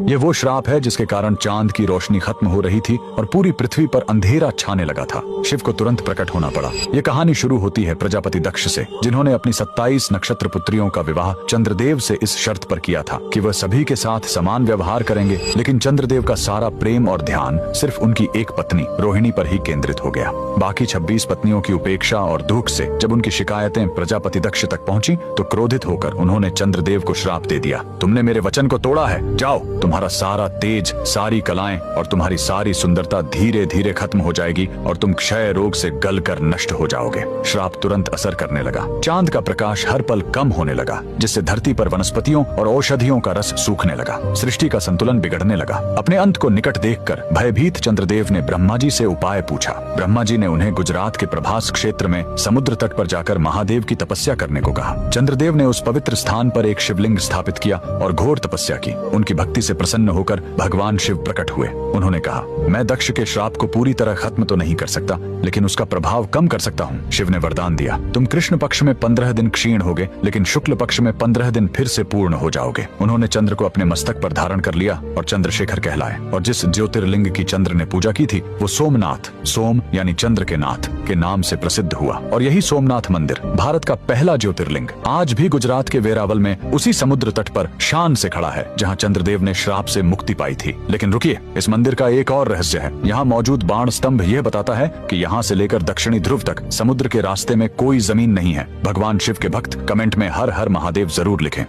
ये वो श्राप है जिसके कारण चांद की रोशनी खत्म हो रही थी और पूरी पृथ्वी पर अंधेरा छाने लगा था। शिव को तुरंत प्रकट होना पड़ा। ये कहानी शुरू होती है प्रजापति दक्ष से, जिन्होंने अपनी 27 नक्षत्र पुत्रियों का विवाह चंद्रदेव से इस शर्त पर किया था कि वह सभी के साथ समान व्यवहार करेंगे, लेकिन चंद्रदेव का सारा प्रेम और ध्यान सिर्फ उनकी एक पत्नी रोहिणी पर ही केंद्रित हो गया। बाकी 26 पत्नियों की उपेक्षा और दुख से जब उनकी शिकायतें प्रजापति दक्ष तक पहुंची तो क्रोधित होकर उन्होंने चंद्रदेव को श्राप दे दिया, तुमने मेरे वचन को तोड़ा है, जाओ, तुम्हारा सारा तेज, सारी कलाएं और तुम्हारी सारी सुंदरता धीरे धीरे खत्म हो जाएगी और तुम क्षय रोग से गलकर नष्ट हो जाओगे। श्राप तुरंत असर करने लगा। चांद का प्रकाश हर पल कम होने लगा, जिससे धरती पर वनस्पतियों और औषधियों का रस सूखने लगा। सृष्टि का संतुलन बिगड़ने लगा। अपने अंत को निकट देखकर भयभीत चंद्रदेव ने ब्रह्मा जी से उपाय पूछा। ब्रह्मा जी ने उन्हें गुजरात के प्रभास क्षेत्र में समुद्र तट पर जाकर महादेव की तपस्या करने को कहा। चंद्रदेव ने उस पवित्र स्थान पर एक शिवलिंग स्थापित किया और घोर तपस्या की। उनकी भक्ति से प्रसन्न होकर भगवान शिव प्रकट हुए। उन्होंने कहा, मैं दक्ष के श्राप को पूरी तरह खत्म तो नहीं कर सकता, लेकिन उसका प्रभाव कम कर सकता हूँ। शिव ने वरदान दिया, तुम कृष्ण पक्ष में 15 दिन क्षीण होगे, लेकिन शुक्ल पक्ष में 15 दिन फिर से पूर्ण हो जाओगे। उन्होंने चंद्र को अपने मस्तक पर धारण कर लिया और चंद्रशेखर कहलाए। और जिस ज्योतिर्लिंग की चंद्र ने पूजा की थी वो सोमनाथ, सोम यानी चंद्र के नाथ के नाम से प्रसिद्ध हुआ। और यही सोमनाथ मंदिर भारत का पहला ज्योतिर्लिंग आज भी गुजरात के वेरावल में उसी समुद्र तट पर शान से खड़ा है जहाँ चंद्रदेव ने श्राप से मुक्ति पाई थी। लेकिन रुकिए, इस मंदिर का एक और रहस्य है। यहाँ मौजूद बाण स्तंभ यह बताता है कि यहाँ से लेकर दक्षिणी ध्रुव तक समुद्र के रास्ते में कोई जमीन नहीं है। भगवान शिव के भक्त कमेंट में हर हर महादेव जरूर लिखें।